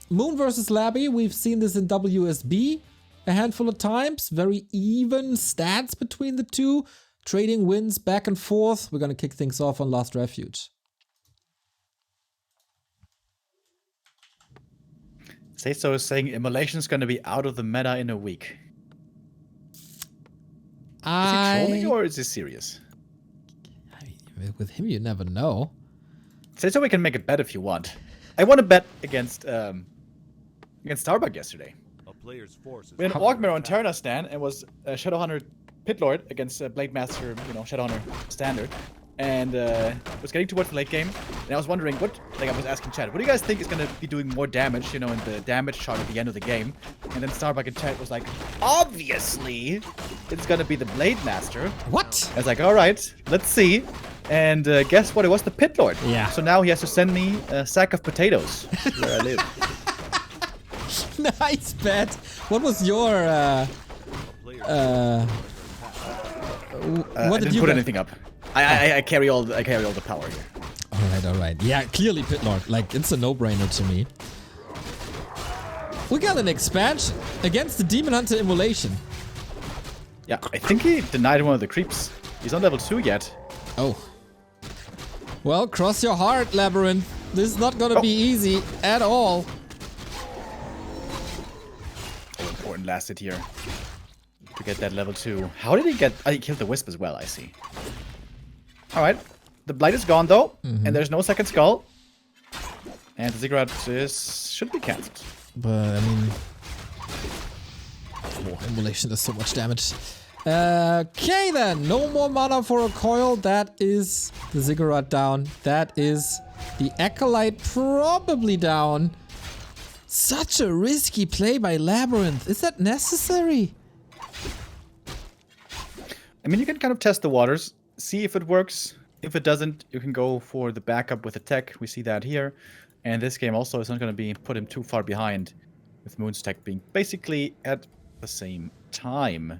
Moon versus Labby, we've seen this in WSB a handful of times. Very even stats between the two. Trading wins back and forth. We're gonna kick things off on Last Refuge. Say so is saying Immolation's gonna be out of the meta in a week. Is he trolling or is he serious? I mean, with him, you never know. Say so we can make a bet if you want. I won a bet against Starbuck yesterday. We had an Orc on Terra stand and was Shadowhunter Pitlord against Blade Master, Shadowhunter Standard. And was getting towards the late game. And I was wondering I was asking chat, what do you guys think is going to be doing more damage, in the damage chart at the end of the game? And then Starbuck in chat was like, obviously, it's going to be the Blade Master. What? I was like, all right, let's see. And guess what? It was the Pitlord. Yeah. So now he has to send me a sack of potatoes where I live. Nice bet. What was your what did you put anything up? I carry all the power here. All right. Yeah, clearly Pitlord. Like, it's a no-brainer to me. We got an expansion against the Demon Hunter Immolation. Yeah, I think he denied one of the creeps. He's on level 2 yet. Oh. Well, cross your heart, LabyRinth. This is not gonna be easy at all. Oh, important last hit here. To get that level 2. How did he get... he killed the Wisp as well, I see. Alright. The Blight is gone, though. And there's no second skull. And the Ziggurat should be cancelled. But, I mean... Oh, Immolation does so much damage. Okay, then. No more mana for a coil. That is the Ziggurat down. That is the Acolyte probably down. Such a risky play by LabyRinth. Is that necessary? I mean, you can kind of test the waters. See if it works. If it doesn't, you can go for the backup with a tech. We see that here. And this game also is not going to be put him too far behind, with Moon's tech being basically at the same time.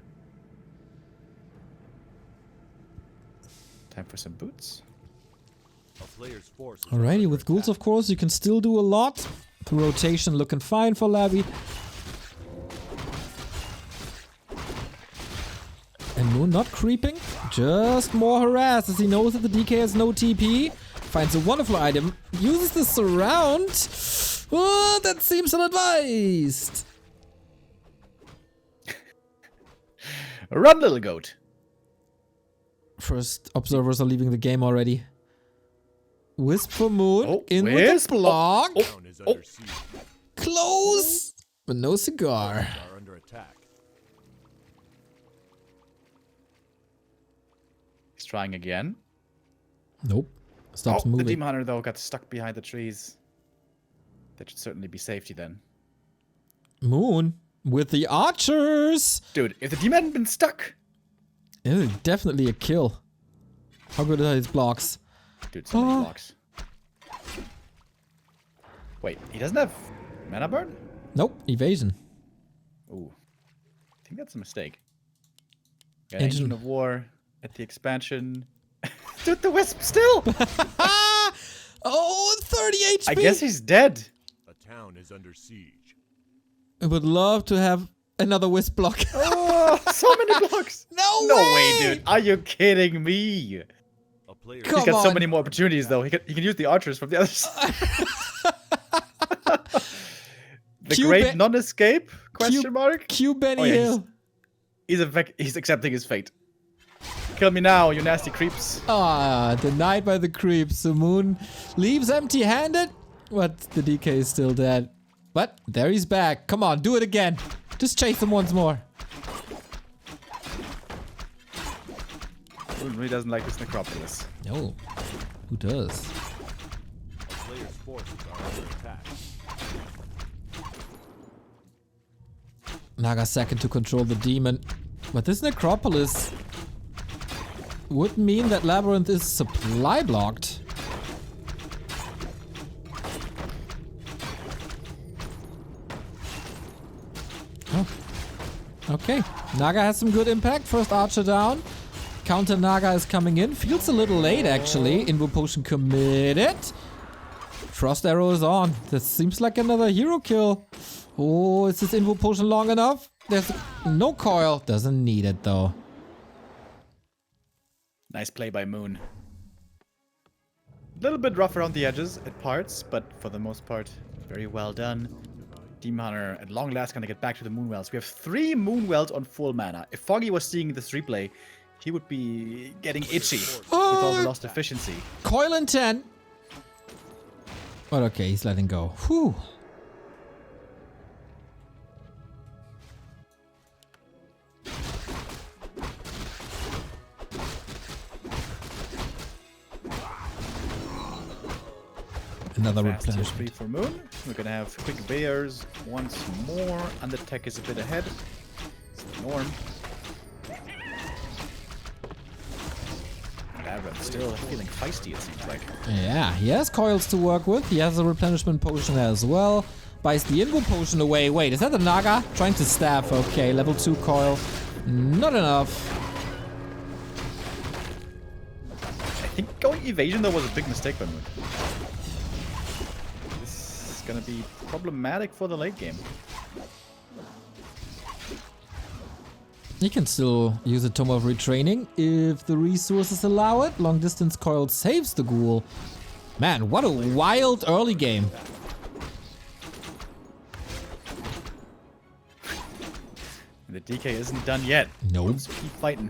Time for some boots. Alrighty, with ghouls, of course, you can still do a lot. The rotation looking fine for Labby. And Moon not creeping, just more harassed as he knows that the DK has no TP. Finds a wonderful item, uses the surround. Oh, that seems ill-advised. Run, little goat. First observers are leaving the game already. Wisp for Moon, in with Wisp. the block. Oh. Close, but no cigar. He's trying again. Nope. Stops moving. The Demon Hunter, though, got stuck behind the trees. That should certainly be safety then. Moon with the archers. Dude, if the Demon hadn't been stuck. It is definitely a kill. How good are his blocks? Dude, so many blocks. Wait, he doesn't have mana burn? Nope, evasion. Ooh. I think that's a mistake. Got Engine of War at the expansion. Dude, the Wisp still! Oh, 30 HP! I guess he's dead. A town is under siege. I would love to have another Wisp block. Oh, so many blocks! No way, dude! Are you kidding me? He's got so many more opportunities, though. He can use the archers from the other side. The great non-escape? Question mark? Q Benny Hill. He's accepting his fate. Kill me now, you nasty creeps. Ah, denied by the creeps. The Moon leaves empty-handed, but the DK is still dead. But there he's back. Come on, do it again. Just chase him once more. Moon really doesn't like this necropolis. No, who does? Players' forces are under attack. Naga second to control the demon. But this necropolis would mean that LabyRinth is supply blocked. Oh. Okay, Naga has some good impact. First archer down. Counter Naga is coming in. Feels a little late actually. Invo potion committed. Frost arrow is on. This seems like another hero kill. Oh, is this invo potion long enough? There's no coil. Doesn't need it though. Nice play by Moon. A little bit rough around the edges at parts, but for the most part, very well done. Demon Hunter at long last gonna get back to the Moonwells. We have 3 Moonwells on full mana. If Foggy was seeing this replay, he would be getting itchy with all the lost efficiency. Coil in 10. But okay, he's letting go. Whew. Another replenishment. For Moon. We're gonna have quick bears once more, and the tech is a bit ahead. It's the norm. LabyRinth still feeling feisty, it seems like. Yeah, he has coils to work with. He has a replenishment potion as well. Buys the invo potion away. Wait, is that the Naga? Trying to staff. Okay, level 2 coil. Not enough. I think going evasion though was a big mistake by Moon. This is gonna be problematic for the late game. He can still use a Tome of Retraining if the resources allow it. Long distance coil saves the ghoul. Man, what a wild early game. The DK isn't done yet. Nope. Let's keep fighting.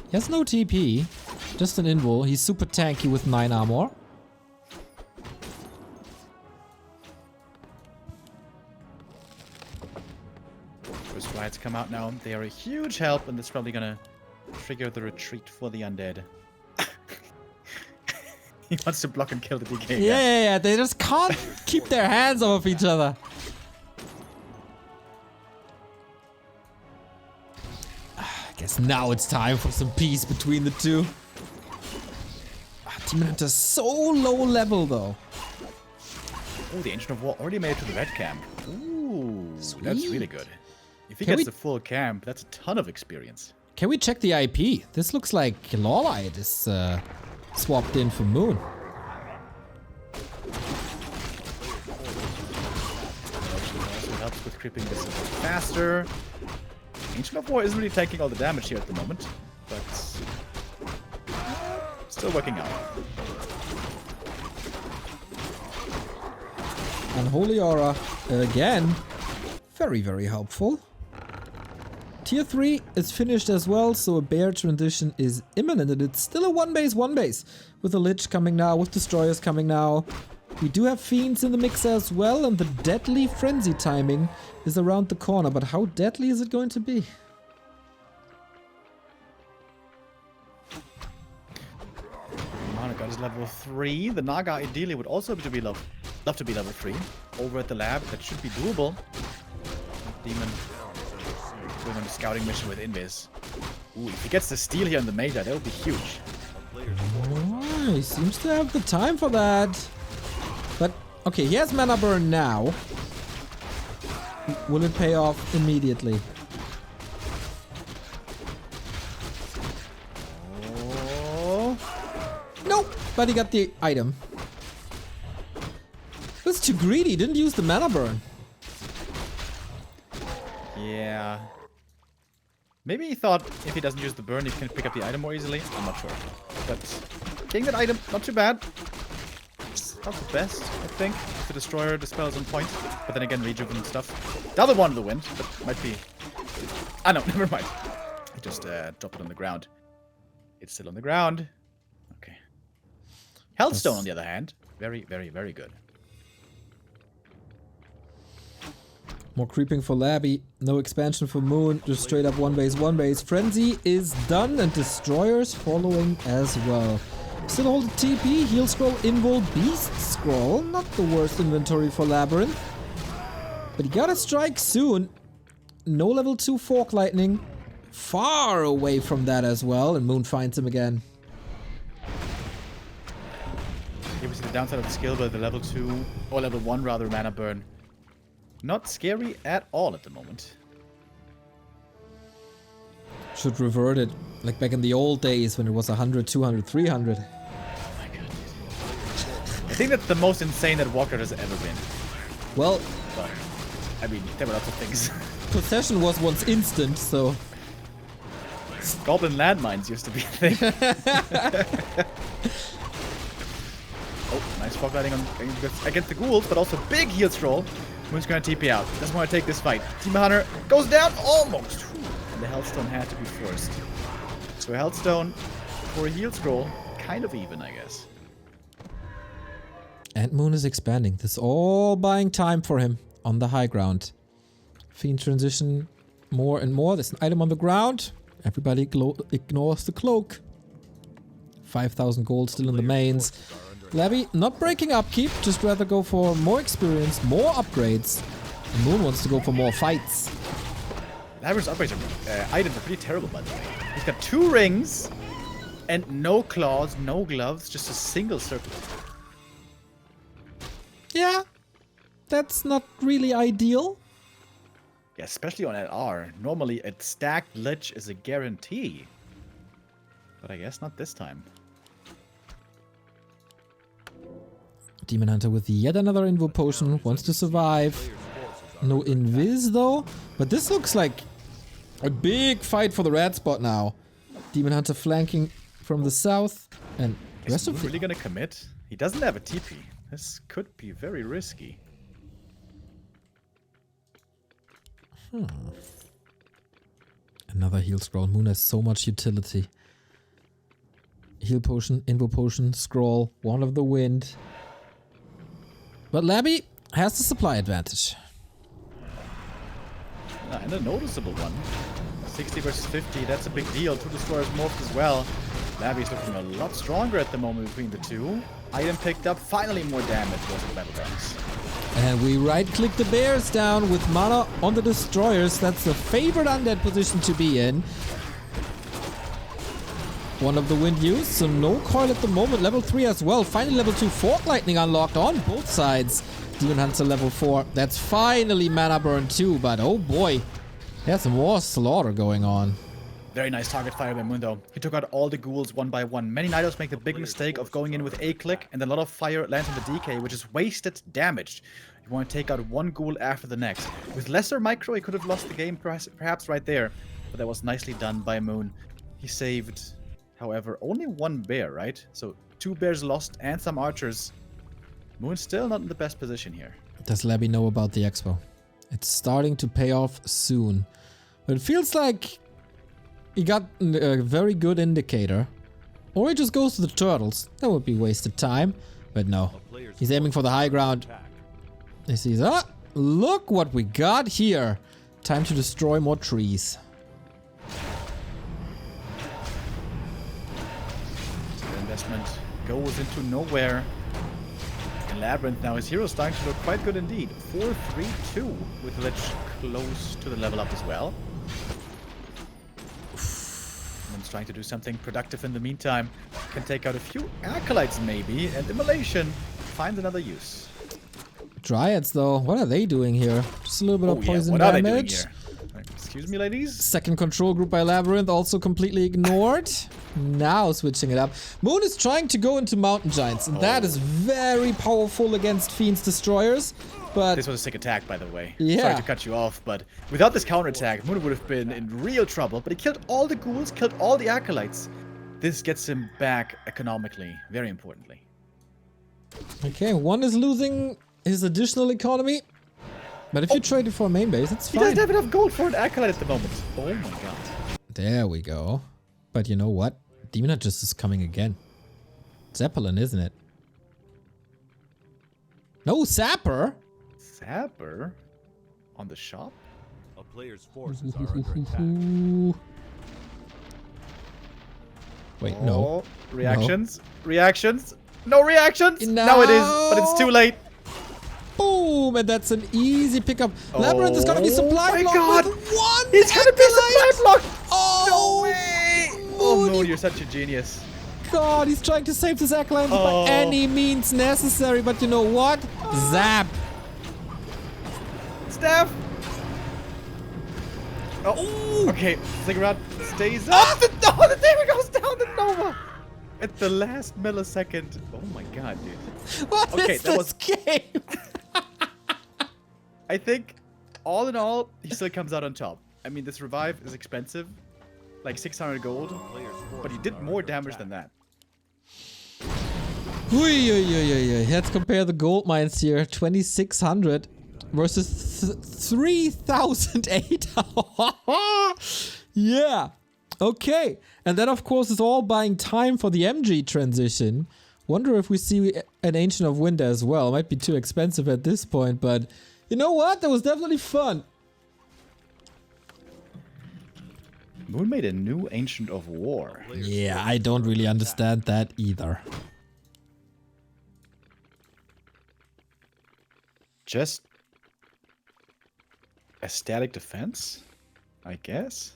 He has no TP, just an invo. He's super tanky with 9 armor. First riots come out now. They are a huge help, and that's probably gonna trigger the retreat for the undead. He wants to block and kill the DK. Yeah. They just can't keep their hands off each other. I guess now it's time for some peace between the two. Demon Hunter's so low level though. Oh, the Ancient of War already made it to the red camp. Ooh, Sweet. That's really good. If he Can gets we- the full camp, that's a ton of experience. Can we check the IP? This looks like Lawlight is swapped in for Moon. Also helps with creeping this a bit faster. Ancient of War isn't really taking all the damage here at the moment, but still working out. Unholy Aura again. Very, very helpful. Tier 3 is finished as well, so a bear transition is imminent, and it's still a 1 base. With the Lich coming now, with Destroyers coming now. We do have Fiends in the mix as well, and the deadly Frenzy timing is around the corner, but how deadly is it going to be? Monica is level 3. The Naga ideally would also to be love to be level 3. Over at the lab, that should be doable. Demon going on a scouting mission with Invis. Ooh, if he gets the steal here in the Major, that would be huge. Oh, he seems to have the time for that. But, okay, he has mana burn now. Will it pay off immediately? Oh. Nope, but he got the item. That's too greedy, didn't use the mana burn. Yeah. Maybe he thought if he doesn't use the burn, he can pick up the item more easily. I'm not sure. But getting that item, not too bad. It's not the best, I think. The Destroyer dispels on point. But then again, rejuven and stuff. The other one to the wind, but might be... Ah, no, never mind. I just dropped it on the ground. It's still on the ground. Okay. Healthstone, on the other hand. Very, very, very good. More creeping for Labby, no expansion for Moon, just straight up 1 base. Frenzy is done and Destroyers following as well. Still hold a TP, Heal Scroll, Invul, Beast Scroll. Not the worst inventory for LabyRinth. But he gotta strike soon. No level 2 Fork Lightning. Far away from that as well, and Moon finds him again. Here we see the downside of the skill, but the level 2, or level 1 rather, mana burn. Not scary at all at the moment. Should revert it, like back in the old days when it was 100, 200, 300. Oh my god. think that's the most insane that Warcraft has ever been. Well, But, I mean, there were lots of things. possession was once instant, so... Goblin landmines used to be a thing. Oh, nice fog lighting against the ghouls, but also big heal scroll. Moon's gonna TP out. Doesn't want to take this fight. Demon Hunter goes down almost. And the Hellstone had to be forced. So a Hellstone for a heal scroll, kind of even, I guess. And Moon is expanding. This is all buying time for him on the high ground. Fiend transition more and more. There's an item on the ground. Everybody ignores the cloak. 5,000 gold still in the mains. Labby not breaking upkeep, just rather go for more experience, more upgrades. And Moon wants to go for more fights. LabyRinth's upgrades items are pretty terrible, by the way. He's got 2 rings and no claws, no gloves, just a single circle. Yeah, that's not really ideal. Yeah, especially on LR. Normally, a stacked lich is a guarantee. But I guess not this time. Demon Hunter with yet another Invo potion, wants to survive. No Invis though, but this looks like a big fight for the red spot now. Demon Hunter flanking from the south, and the rest of Is he really gonna commit? He doesn't have a TP. This could be very risky. Another heal scroll. Moon has so much utility. Heal potion, Invo potion, scroll, Wand of the Wind. But Labby has the supply advantage. And a noticeable one. 60 versus 50, that's a big deal. 2 destroyers morphed as well. Labby's looking a lot stronger at the moment between the two. Item picked up, finally more damage was the battle box. And we right-click the bears down with mana on the destroyers. That's the favorite undead position to be in. One of the wind used, so no coil at the moment. Level 3 as well. Finally level 2 Fork Lightning unlocked on both sides. Demon Hunter level 4. That's finally mana burn 2, but oh boy. There's more slaughter going on. Very nice target fire by Moon though. He took out all the ghouls one by one. Many Nidos make the big mistake of going in with a click and a lot of fire lands on the DK, which is wasted damage. You want to take out one ghoul after the next. With lesser micro, he could have lost the game perhaps right there. But that was nicely done by Moon. He saved, however, only 1 bear, right? So 2 bears lost and some archers. Moon's still not in the best position here. Does Labby know about the expo? It's starting to pay off soon. But it feels like he got a very good indicator. Or he just goes to the turtles. That would be wasted time. But no. He's aiming for the high ground. He sees, look what we got here. Time to destroy more trees. So the investment goes into nowhere. And LabyRinth now, his hero's starting to look quite good indeed. 4-3-2 with Lich close to the level up as well. Moon's trying to do something productive in the meantime. Can take out a few acolytes maybe, and Immolation finds another use. Dryads though, what are they doing here? Just a little bit of poison what are they damage. doing here? Excuse me, ladies? Second control group by LabyRinth also completely ignored. Now switching it up. Moon is trying to go into Mountain Giants, and that is very powerful against Fiend's Destroyers. But this was a sick attack, by the way. Yeah. Sorry to cut you off, but without this counterattack, Moon would have been in real trouble. But he killed all the ghouls, killed all the acolytes. This gets him back economically, very importantly. okay, one is losing his additional economy. But if you trade it for a main base, it's He fine. doesn't have enough gold for an acolyte at the moment. Oh my god. There we go. But you know what? Demon just is coming again. Zeppelin, isn't it? No, Sapper! Sapper? On the shop? A player's forces are under attack. Ooh. Wait, no. Oh, reactions? Reactions? No reactions? No. Now it is, but it's too late. Boom! And that's an easy pickup. LabyRinth is gonna be supply my blocked god. with 1 He's gonna be supply acolyte! blocked! Oh! No way! Oh no, you're such a genius. God, he's trying to save this acolyte Oh. by any means necessary. But you know what? Zap! Staff! Oh, okay. Ziggurat stays up. Oh, the Daemon goes down to Nova! At the last millisecond. Oh my god, dude. What Okay, is that this game? I think, all in all, he still comes out on top. I mean, this revive is expensive, like 600 gold, but he did more damage than that. Let's compare the gold mines here. 2,600 versus 3,008. Yeah. Okay. And that, of course, is all buying time for the MG transition. Wonder if we see an Ancient of Winter as well. Might be too expensive at this point, but you know what? That was definitely fun. Moon made a new Ancient of War. Yeah, I don't really understand that either. Just a static defense, I guess.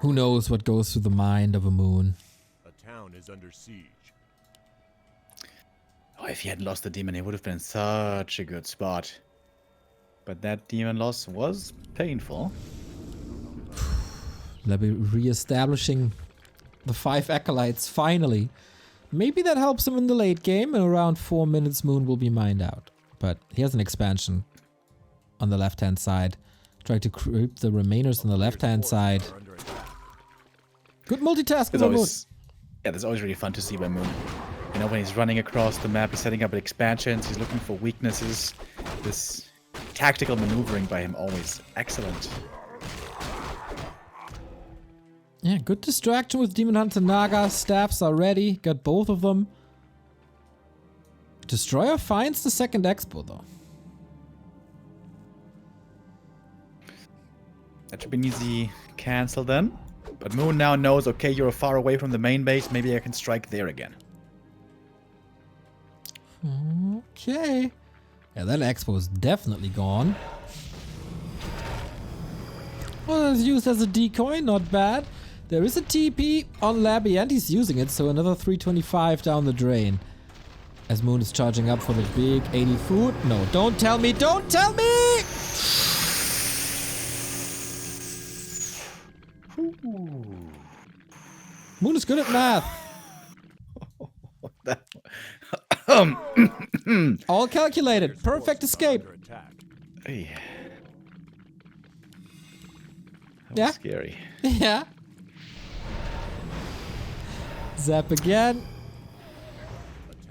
Who knows what goes through the mind of a moon? A town is under siege. Oh, if he hadn't lost the demon, he would have been in such a good spot. But that demon loss was painful. Labby re-establishing the 5 acolytes finally. Maybe that helps him in the late game. In around 4 minutes, Moon will be mined out. But he has an expansion on the left-hand side. Try to creep the remainers on the left-hand side. Good multitasking, Moon. Yeah, that's always really fun to see by Moon. You know, when he's running across the map, he's setting up expansions, he's looking for weaknesses. This tactical maneuvering by him, always excellent. Yeah, good distraction with Demon Hunter Naga. Staffs are ready. Got both of them. Destroyer finds the second expo, though. That should be an easy cancel then. But Moon now knows, okay, you're far away from the main base. Maybe I can strike there again. Okay. Yeah, that expo is definitely gone. Well, it's used as a decoy, not bad. There is a TP on Labby and he's using it, so another 325 down the drain. As Moon is charging up for the big 80 food. No, don't tell me, don't tell me! Moon is good at math. All calculated. Perfect escape. Hey. That was Yeah. scary. Yeah. Zap again.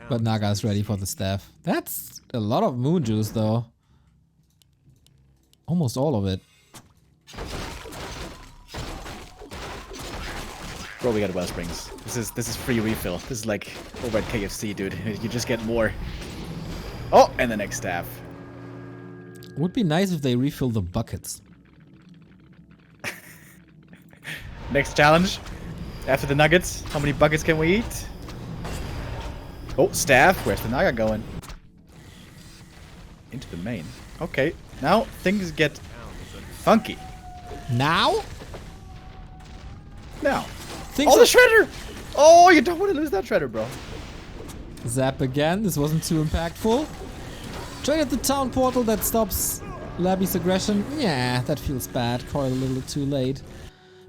But Naga's ready for the staff. That's a lot of moon juice though. Almost all of it. Bro, we got Wellsprings. This is free refill. This is like over at KFC, dude. You just get more. Oh, and the next staff. Would be nice if they refill the buckets. Next challenge. After the nuggets, how many buckets can we eat? Oh, staff. Where's the Naga going? Into the main. Okay, now things get funky. Now? Now. Things Oh, the are- shredder! Oh, you don't want to lose that shredder, bro. Zap again. This wasn't too impactful. Try at the town portal that stops Labby's aggression. Yeah, that feels bad. Coil a little too late.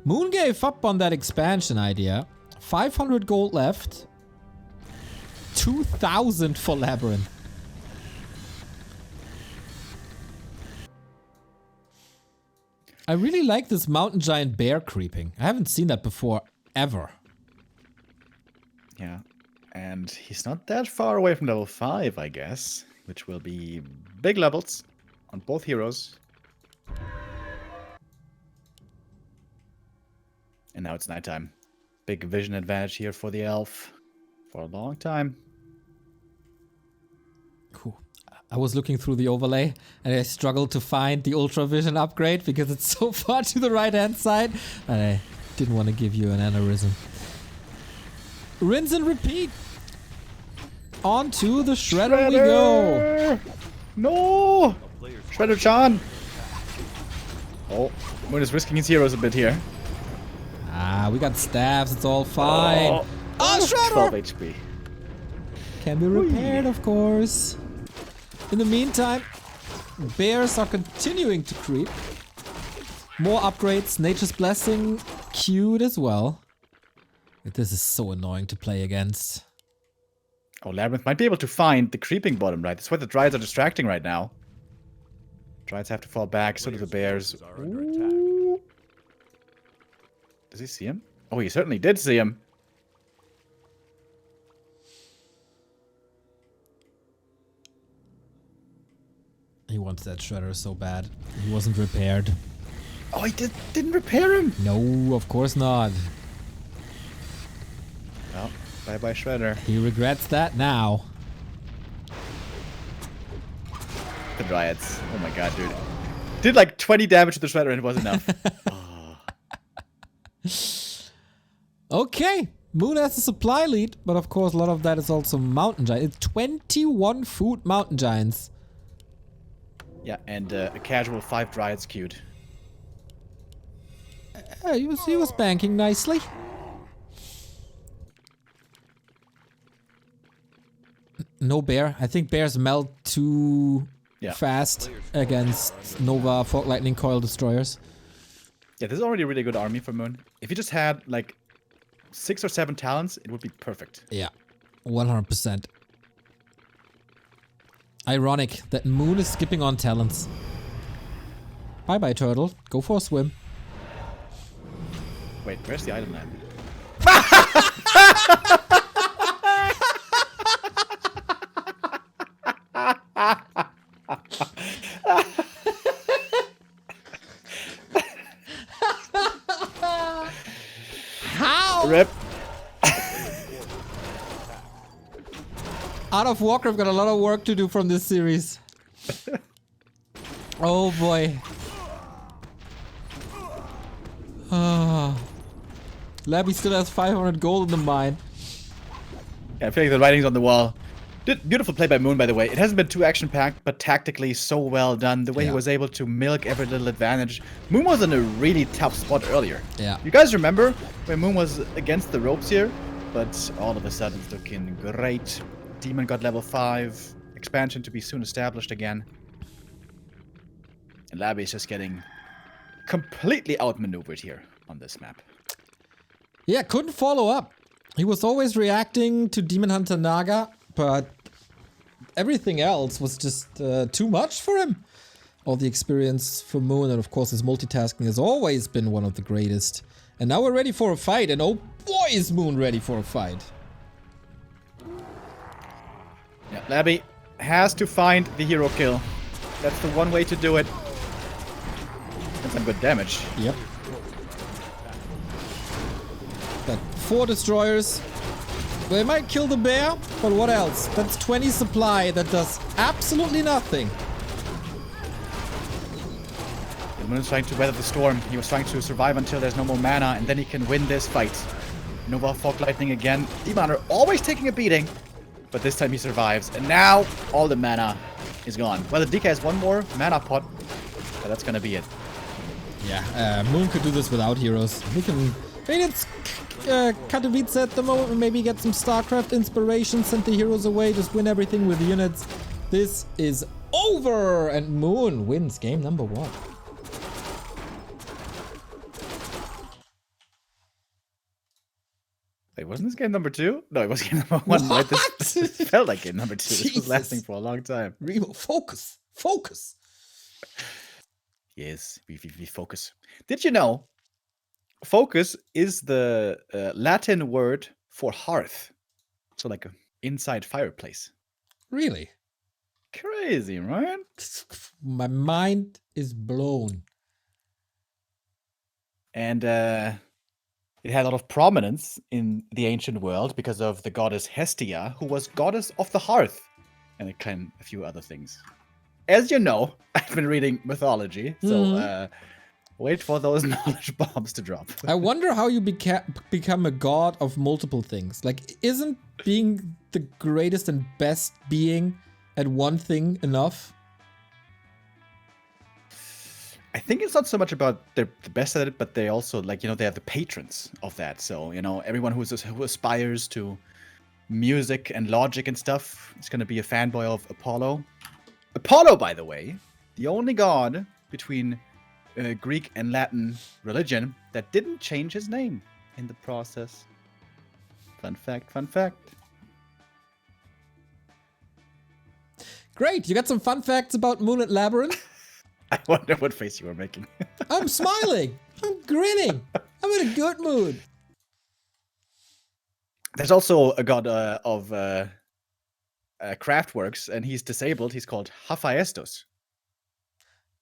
Moon gave up on that expansion idea. 500 gold left. 2,000 for Labyrinth. I really like this mountain giant bear creeping. I haven't seen that before, ever. Yeah, and he's not that far away from level 5, I guess, which will be big levels on both heroes. And now it's nighttime. Big vision advantage here for the elf for a long time. Cool. I was looking through the overlay and I struggled to find the ultra vision upgrade because it's so far to the right hand side and I didn't want to give you an aneurysm. Rinse and repeat. On to the shredder we go. No! Shredder-chan! Oh, Moon is risking his heroes a bit here. Ah, we got staffs, it's all fine. Oh, shredder! 12 HP. Can be repaired, of course. In the meantime, bears are continuing to creep. More upgrades. Nature's Blessing. Cute as well. This is so annoying to play against. Oh, LabyRinth might be able to find the creeping bottom, right? That's why the Dryads are distracting right now. Dryads have to fall back, so do the Bears. Ooh. Does he see him? Oh, he certainly did see him. He wants that Shredder so bad. He wasn't repaired. Oh, he didn't repair him? No, of course not. Well, bye-bye Shredder. He regrets that now. The Dryads. Oh my god, dude. Did like 20 damage to the Shredder and it was enough. Oh. Okay. Moon has a supply lead, but of course a lot of that is also Mountain Giants. It's 21 food Mountain Giants. Yeah, and a casual 5 Dryads queued. He was banking nicely. No bear. I think bears melt too fast against Nova Fog Lightning Coil Destroyers. Yeah, this is already a really good army for Moon. If he just had like 6 or 7 talents, it would be perfect. Yeah, 100%. Ironic that Moon is skipping on talents. Bye-bye, turtle. Go for a swim. Wait, where's the item land? How? Rip. Out of Warcraft got a lot of work to do from this series. Oh boy. Labby still has 500 gold in the mine. Yeah, I feel like the writing's on the wall. Beautiful play by Moon, by the way. It hasn't been too action-packed, but tactically so well done. The way he was able to milk every little advantage. Moon was in a really tough spot earlier. Yeah. You guys remember when Moon was against the ropes here? But all of a sudden it's looking great. Demon got level 5. Expansion to be soon established again. And Labby is just getting completely outmaneuvered here on this map. Yeah, couldn't follow up. He was always reacting to Demon Hunter Naga, but everything else was just too much for him. All the experience for Moon, and of course his multitasking has always been one of the greatest. And now we're ready for a fight, and oh boy is Moon ready for a fight. Yeah, Labby has to find the hero kill. That's the one way to do it. And some good damage. Yep. Got 4 destroyers. They might kill the bear, but what else? That's 20 supply that does absolutely nothing. The Moon is trying to weather the storm. He was trying to survive until there's no more mana, and then he can win this fight. Nova Fog Lightning again. Demon Hunter always taking a beating, but this time he survives. And now all the mana is gone. Well, the DK has one more mana pot, but that's gonna be it. Yeah, Moon could do this without heroes. He can... Maybe it's Katowice at the moment, and maybe get some StarCraft inspiration, send the heroes away, just win everything with units. This is over, and Moon wins game number 1. Wait, wasn't this game number 2? No, it was game number 1. Right? This felt like game number 2. This was lasting for a long time. Remo, focus! Focus! Yes, we focus. Did you know focus is the Latin word for hearth? So like an inside fireplace. Really? Crazy, right? My mind is blown. And it had a lot of prominence in the ancient world because of the goddess Hestia, who was goddess of the hearth, and a few other things. As you know, I've been reading mythology, so wait for those knowledge bombs to drop. I wonder how you become a god of multiple things. Like, isn't being the greatest and best being at one thing enough? I think it's not so much about they're the best at it, but they also, like, you know, they have the patrons of that. So, you know, everyone who aspires to music and logic and stuff is going to be a fanboy of Apollo. Apollo, by the way, the only god between Greek and Latin religion that didn't change his name in the process. Fun fact, fun fact. Great, you got some fun facts about Moon at Labyrinth? I wonder what face you were making. I'm smiling. I'm grinning. I'm in a good mood. There's also a god of craftworks, and he's disabled. He's called Hephaestus.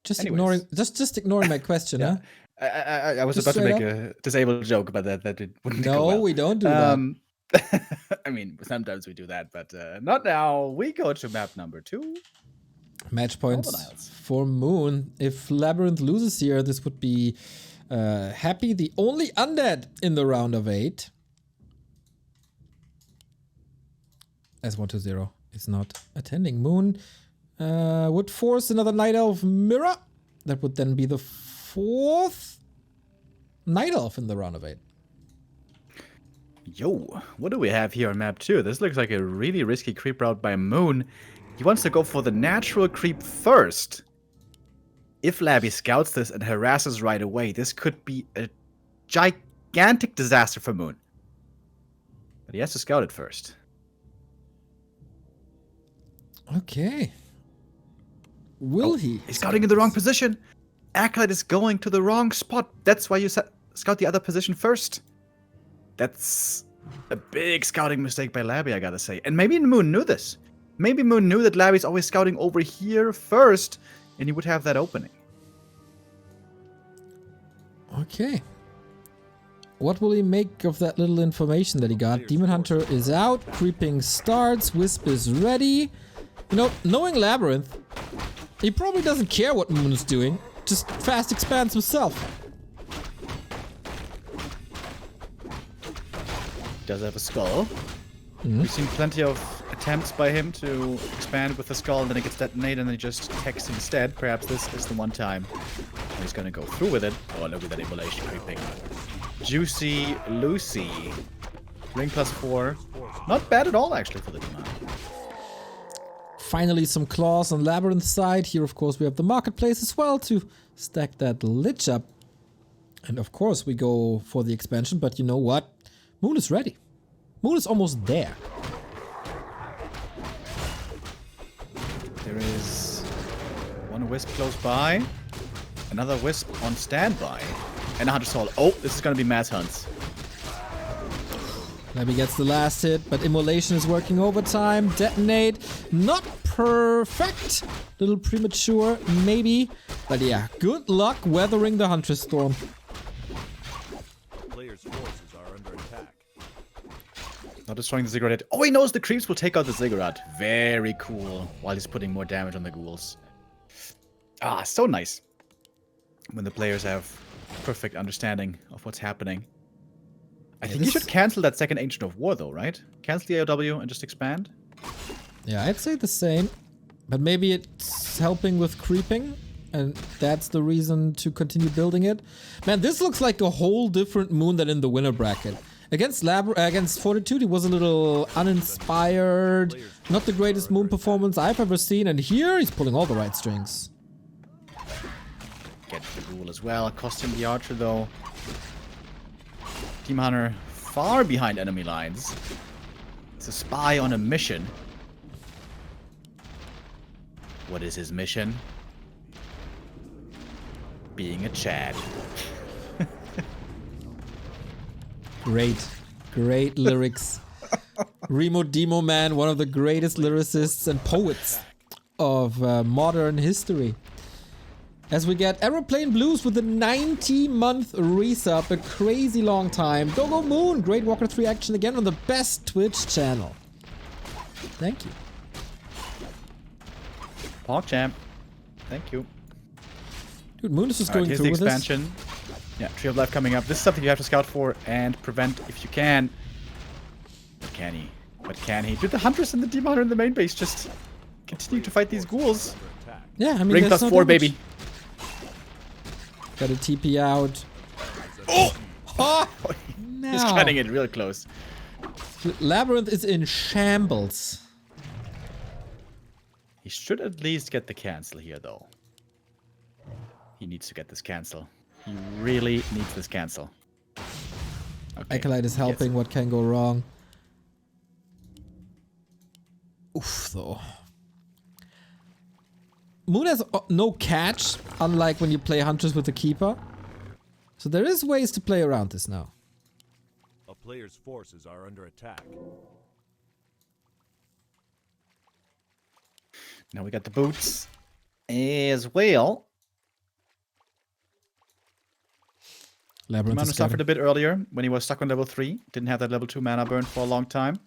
Just ignoring my question, huh? I was Just about to make straight a disabled joke, but that it wouldn't go No, well. we don't do that. I mean, sometimes we do that, but not now. We go to map number 2. Match points Isles. for Moon. If Labyrinth loses here, this would be Happy, the only undead in the round of 8. S120 is not attending. Moon would force another Night Elf Mirror. That would then be the 4th Night Elf in the round of 8. Yo, what do we have here on map 2? This looks like a really risky creep route by Moon. He wants to go for the natural creep first. If Labby scouts this and harasses right away, this could be a gigantic disaster for Moon. But he has to scout it first. Okay. Will he? He's scouting in the wrong position. Acolyte is going to the wrong spot. That's why you scout the other position first. That's a big scouting mistake by Labby, I gotta say. And maybe Moon knew this. Maybe Moon knew that Labby's always scouting over here first, and he would have that opening. Okay. What will he make of that little information that he got? Demon Hunter is out. Creeping starts. Wisp is ready. You know, knowing Labyrinth, he probably doesn't care what Moon is doing. Just fast expands himself. Does have a skull. We've seen plenty of attempts by him to expand with the skull, and then it gets detonated, and then he just attacks instead. Perhaps this is the one time he's gonna go through with it. Oh, look at that immolation creeping. Juicy Lucy. Ring +4. Not bad at all, actually, for the demand. Finally, some claws on Labyrinth side. Here, of course, we have the marketplace as well to stack that lich up. And of course, we go for the expansion, but you know what? Moon is ready. Moon is almost there. There is one wisp close by, another wisp on standby, and a hunter soul. Oh, this is gonna be mass hunts. Labby gets the last hit, but immolation is working overtime. Detonate, not perfect. Little premature, maybe. But yeah, good luck weathering the Huntress Storm. Players' forces are under attack. Not destroying the ziggurat. Oh, he knows the creeps will take out the ziggurat. Very cool. While he's putting more damage on the ghouls. Ah, so nice. When the players have perfect understanding of what's happening. I think you should cancel that second Ancient of War, though, right? Cancel the AOW and just expand? Yeah, I'd say the same. But maybe it's helping with creeping, and that's the reason to continue building it. Man, this looks like a whole different Moon than in the winner bracket. Against Fortitude, he was a little uninspired. Not the greatest Moon performance I've ever seen, and here he's pulling all the right strings. Get the ghoul as well. Cost him the archer, though. Team Hunter far behind enemy lines. It's a spy on a mission. What is his mission? Being a Chad. Great lyrics. Remo Demo Man, one of the greatest lyricists and poets of modern history. As we get Aeroplane Blues with a 90-month resub, a crazy long time. Go Moon, great Warcraft 3 action again on the best Twitch channel. Thank you. Park champ. Thank you. Dude, Moon is just going through here's the with expansion. Yeah, Tree of Life coming up. This is something you have to scout for and prevent if you can. But can he? But can he? Dude, the Huntress and the Demon Hunter in the main base just continue to fight these ghouls. Yeah, I mean, Ring there's +4, no baby. Got a TP out. Oh! Oh! He's cutting it real close. Labyrinth is in shambles. He should at least get the cancel here, though. He needs to get this cancel. He really needs this cancel. Okay. Acolyte is helping. What can go wrong? Oof, though. Moon has no catch, unlike when you play Hunters with the Keeper. So there is ways to play around this now. A player's forces are under attack. Now we got the boots as well. LabyRinth Mana suffered a bit earlier when he was stuck on level 3. Didn't have that level 2 mana burn for a long time.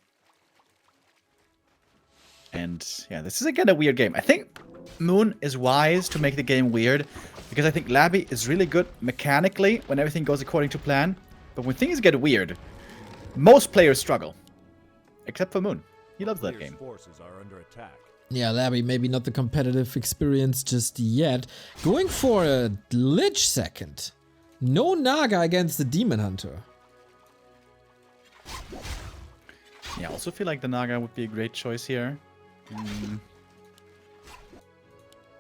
And yeah, this is again a weird game. I think Moon is wise to make the game weird because I think Labby is really good mechanically when everything goes according to plan. But when things get weird, most players struggle. Except for Moon. He loves that game. Forces are under attack. Yeah, Labby, maybe not the competitive experience just yet. Going for a Lich second. No Naga against the Demon Hunter. Yeah, I also feel like the Naga would be a great choice here.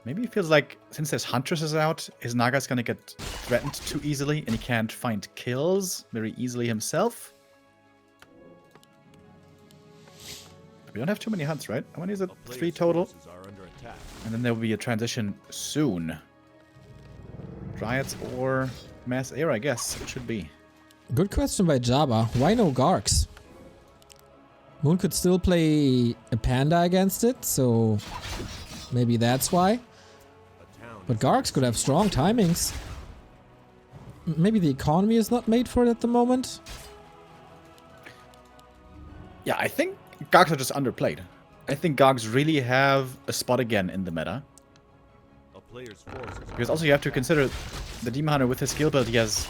Maybe it feels like since there's Huntresses out, his Naga's gonna get threatened too easily and he can't find kills very easily himself. But we don't have too many hunts, right? How many is it? 3 total. And then there will be a transition soon. Dryads or Mass Air, I guess it should be. Good question by Jabba. Why no Garks? Moon could still play a Panda against it, so maybe that's why. But Garks could have strong timings. Maybe the economy is not made for it at the moment. Yeah, I think Garks are just underplayed. I think Garks really have a spot again in the meta. Because also you have to consider the Demon Hunter with his skill build, he has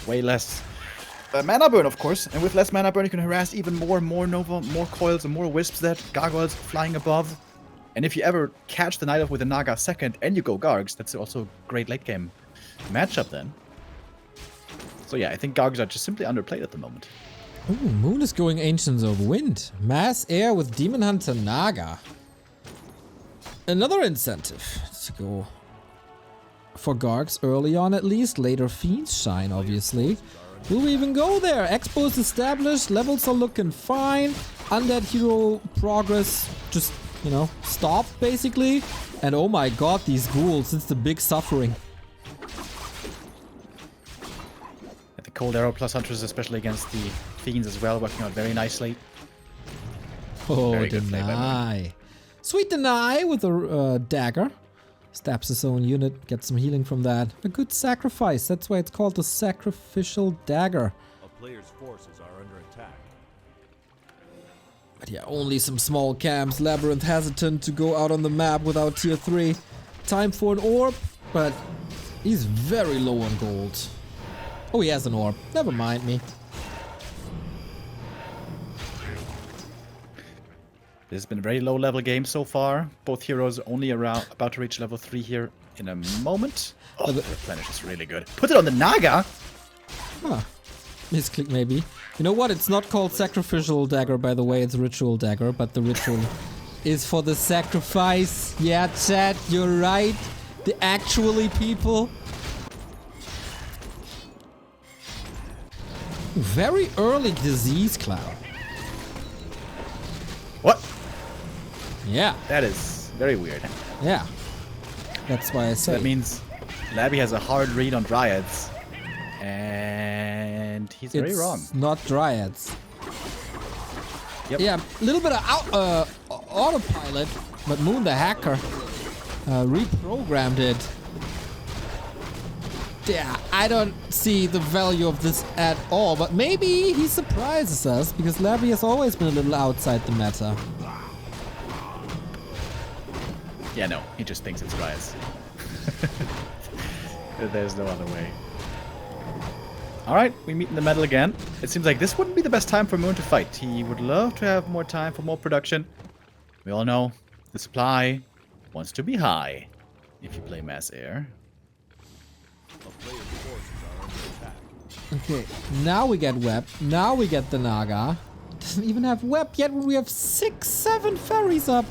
way less mana burn, of course. And with less mana burn, you can harass even more Nova, more coils, and more wisps that gargoyles flying above. And if you ever catch the Night Elf with a Naga second and you go Gargs, that's also a great late game matchup then. So yeah, I think Gargs are just simply underplayed at the moment. Ooh, Moon is going Ancients of Wind. Mass Air with Demon Hunter Naga. Another incentive to go for Gargs early on at least. Later Fiends shine, obviously. Will we even go there? Expo is established. Levels are looking fine. Undead hero progress just, you know, stopped basically. And oh my god, these ghouls. It's the big suffering. The Cold Arrow plus Huntress, especially against the Fiends as well, working out very nicely. Oh, Very good play by Deny. Sweet Deny with a dagger. Stabs his own unit, gets some healing from that. A good sacrifice. That's why it's called the Sacrificial Dagger. A player's forces are under attack. But yeah, only some small camps. LabyRinth hesitant to go out on the map without tier 3. Time for an orb, but he's very low on gold. Oh, he has an orb. Never mind me. This has been a very low level game so far. Both heroes only about to reach level 3 here in a moment. Oh, the replenish is really good. Put it on the Naga! Huh. Misclick maybe. You know what? It's not called Sacrificial Dagger, by the way. It's Ritual Dagger, but the ritual is for the sacrifice. Yeah, chat, you're right. The actually people. Very early Disease Cloud. What? Yeah. That is very weird. Yeah. That's why I say. That means Labby has a hard read on Dryads. And he's very wrong. Not Dryads. Yep. Yeah, a little bit of autopilot, but Moon the hacker reprogrammed it. Yeah, I don't see the value of this at all, but maybe he surprises us because Labby has always been a little outside the meta. Yeah, no, he just thinks it's Dryads. There's no other way. Alright, we meet in the middle again. It seems like this wouldn't be the best time for Moon to fight. He would love to have more time for more production. We all know the supply wants to be high if you play Mass Air. Okay, now we get Web. Now we get the Naga. Doesn't even have Web yet when we have 6, 7 ferries up.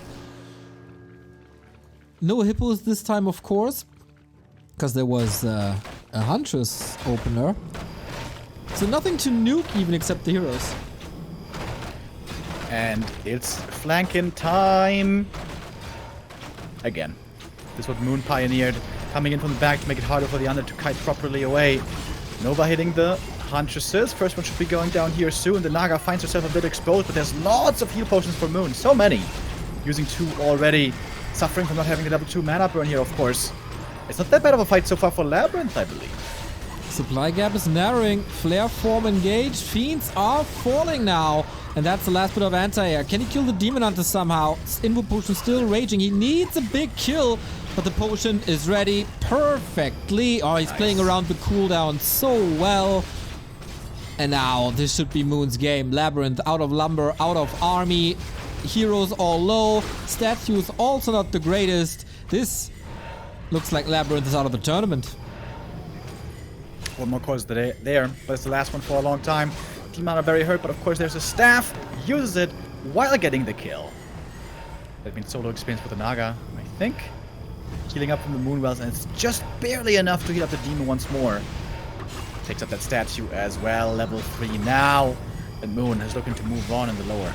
No hippos this time, of course. Because there was a Huntress opener. So nothing to nuke even except the heroes. And it's flanking time. Again. This is what Moon pioneered. Coming in from the back to make it harder for the under to kite properly away. Nova hitting the Huntresses. First one should be going down here soon. The Naga finds herself a bit exposed, but there's lots of heal potions for Moon. So many. Using 2 already. Suffering from not having the level 2 mana burn here, of course. It's not that bad of a fight so far for LabyRinth, I believe. Supply gap is narrowing. Flare form engaged. Fiends are falling now. And that's the last bit of anti-air. Can he kill the Demon Hunter somehow? Invo potion still raging. He needs a big kill. But the potion is ready perfectly. Oh, he's playing around the cooldown so well. And now this should be Moon's game. LabyRinth out of lumber, out of army. Heroes all low. Statues also not the greatest. This looks like LabyRinth is out of the tournament. One more course there, but it's the last one for a long time. Team are very hurt, but of course there's a staff. Uses it while getting the kill. That means solo experience for the Naga, I think. Healing up from the Moonwells, and it's just barely enough to heal up the Demon once more. Takes up that statue as well, level 3 now. And Moon is looking to move on in the lower.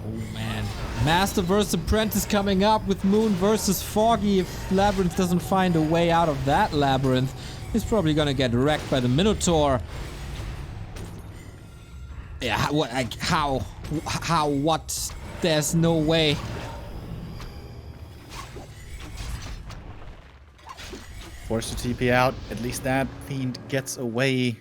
Oh man. Master versus Apprentice coming up with Moon versus Foggy. If LabyRinth doesn't find a way out of that Labyrinth, he's probably gonna get wrecked by the Minotaur. Yeah, what? There's no way. Forced to TP out. At least that Fiend gets away.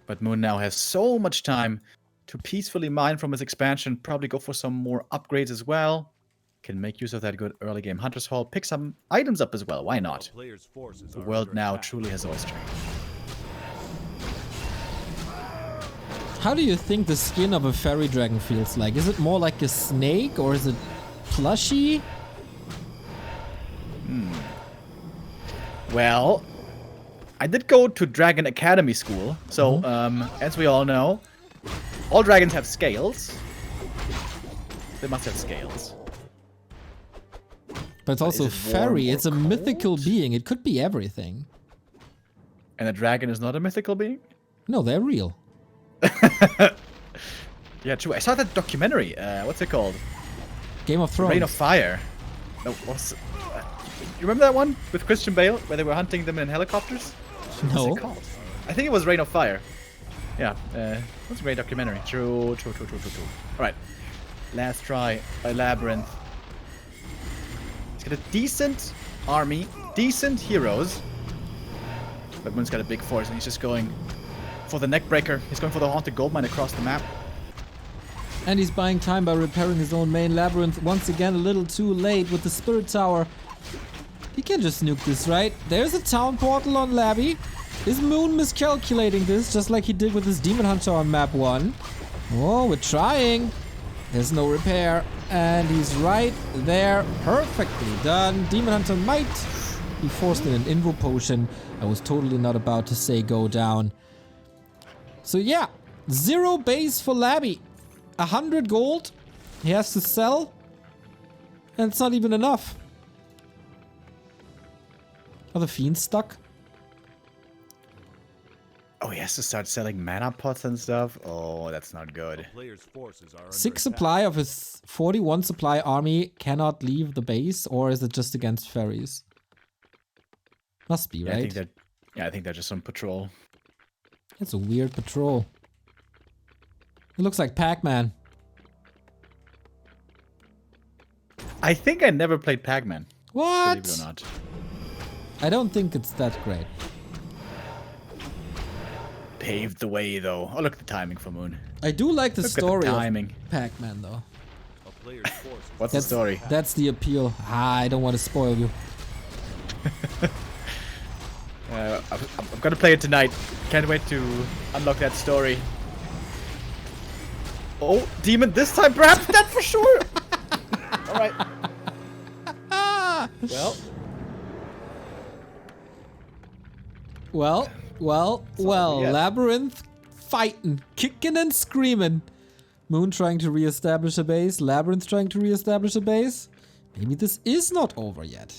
But Moon now has so much time to peacefully mine from his expansion. Probably go for some more upgrades as well. Can make use of that good early game Hunter's Hall. Pick some items up as well. Why not? The world now truly has oyster. How do you think the skin of a fairy dragon feels like? Is it more like a snake or is it plushy? Well, I did go to Dragon Academy school. So, as we all know, all dragons have scales. They must have scales. But it's also fairy. It's a mythical being. It could be everything. And a dragon is not a mythical being? No, they're real. Yeah, true. I saw that documentary. What's it called? Game of Thrones. Reign of Fire. No, what's... you remember that one with Christian Bale, where they were hunting them in helicopters? No. What's it called? I think it was Reign of Fire. Yeah, that's a great documentary. True. Alright. Last try by LabyRinth. He's got a decent army, decent heroes. But Moon's got a big force, and he's just going for the neckbreaker. He's going for the Haunted Goldmine across the map. And he's buying time by repairing his own main LabyRinth. Once again, a little too late with the Spirit Tower. He can just nuke this, right? There's a town portal on Labby. Is Moon miscalculating this, just like he did with his Demon Hunter on map 1? Oh, we're trying. There's no repair. And he's right there. Perfectly done. Demon Hunter might be forced in an Invo Potion. I was totally not about to say go down. So yeah, 0 base for Labby. 100 gold he has to sell. And it's not even enough. Are the Fiends stuck? Oh, he has to start selling mana pots and stuff? Oh, that's not good. 6 supply of his 41 supply army cannot leave the base, or is it just against fairies? Must be, Yeah, right? I think they're just on patrol. It's a weird patrol. It looks like Pac-Man. I think I never played Pac-Man. What? Believe it or not. I don't think it's that great. Paved the way, though. Oh, look at the timing for Moon. I do like the Look at the story timing. of Pac-Man, though. What's the story? That's the appeal. I don't want to spoil you. I'm gonna play it tonight. Can't wait to unlock that story. Oh, demon this time, perhaps that for sure. All right. Well, yeah. LabyRinth fighting, kicking and screaming. Moon trying to reestablish a base, LabyRinth trying to reestablish a base. Maybe this is not over yet.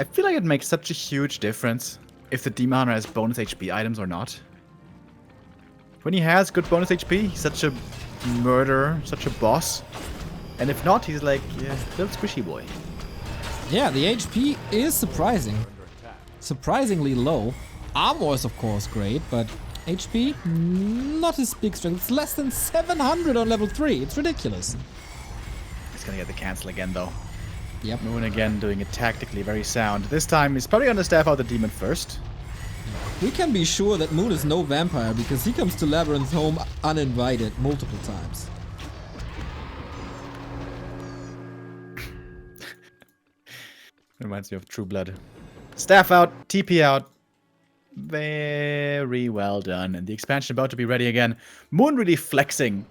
I feel like it makes such a huge difference if the Demon Hunter has bonus HP items or not. When he has good bonus HP, he's such a murderer, such a boss. And if not, he's like, yeah, little squishy boy. Yeah, the HP is surprisingly low. Armor is of course great, but HP, not his big strength. It's less than 700 on level 3. It's ridiculous. He's gonna get the cancel again though. Yep. Moon again doing it tactically very sound. This time he's probably gonna staff out the demon first. We can be sure that Moon is no vampire because he comes to LabyRinth home uninvited multiple times. Reminds me of True Blood. Staff out, TP out. Very well done. And the expansion about to be ready again. Moon really flexing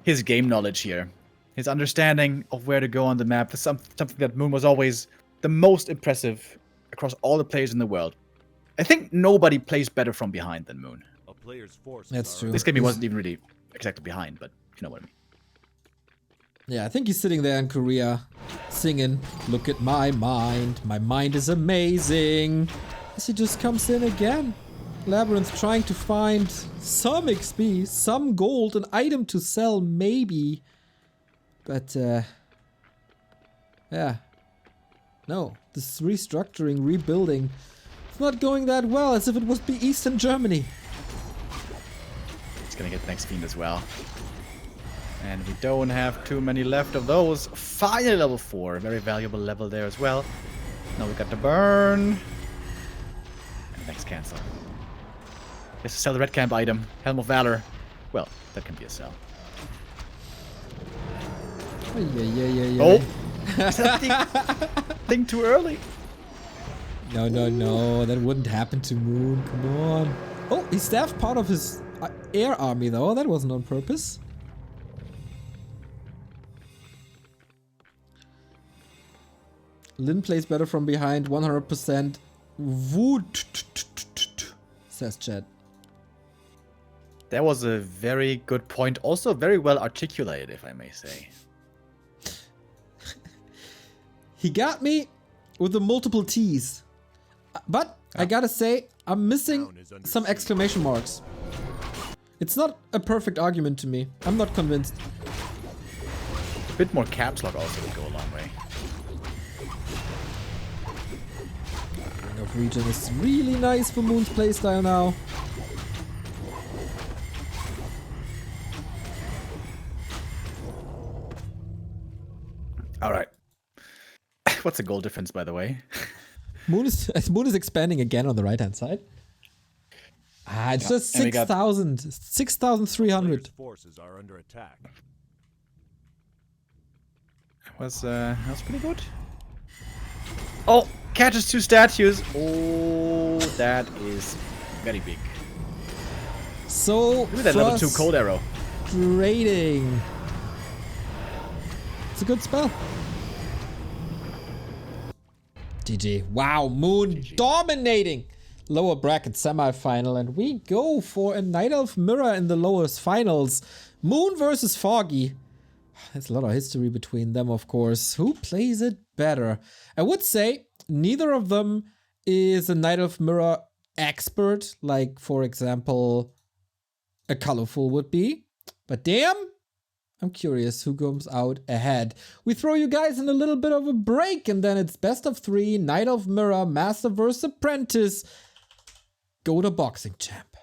his game knowledge here. His understanding of where to go on the map. Something that Moon was always the most impressive across all the players in the world. I think nobody plays better from behind than Moon. A player's forces That's true. This game he wasn't even really exactly behind, but you know what I mean. Yeah, I think he's sitting there in Korea singing, "Look at my mind is amazing." As he just comes in again. LabyRinth trying to find some XP, some gold, an item to sell maybe. But yeah. No, this restructuring, rebuilding, it's not going that well, as if it would be Eastern Germany. He's gonna get the next fiend as well. And we don't have too many left of those. Finally level 4. Very valuable level there as well. Now we got the burn. And next cancel. Just to sell the red camp item. Helm of Valor. Well, that can be a sell. Yeah. Oh! Think too early. No, that wouldn't happen to Moon, come on. Oh, he staffed part of his air army though, that wasn't on purpose. Lin plays better from behind, 100%. Woot, says Chad. That was a very good point. Also very well articulated, if I may say. He got me with the multiple T's. But I gotta say, I'm missing some exclamation marks. It's not a perfect argument to me. I'm not convinced. A bit more caps lock also would go a long way. Ring of Region is really nice for Moon's playstyle now. Alright. What's the goal difference, by the way? Moon is expanding again on the right hand side. Ah, it's just 6,000. 6,300. Forces are under attack. That was pretty good. Oh, catches 2 statues. Oh, that is very big. So Look at that level 2 cold arrow. Frustrating. It's a good spell. GG. Wow, Moon GG. Dominating. Lower bracket semifinal, and we go for a Night Elf Mirror in the lowest finals. Moon versus Foggy. There's a lot of history between them, of course. Who plays it better? I would say neither of them is a Night Elf Mirror expert, like, for example, a Colorful would be. But damn, I'm curious who comes out ahead. We throw you guys in a little bit of a break, and then it's best of 3, Night Elf Mirror, Master vs. Apprentice. Go to Boxing Champ.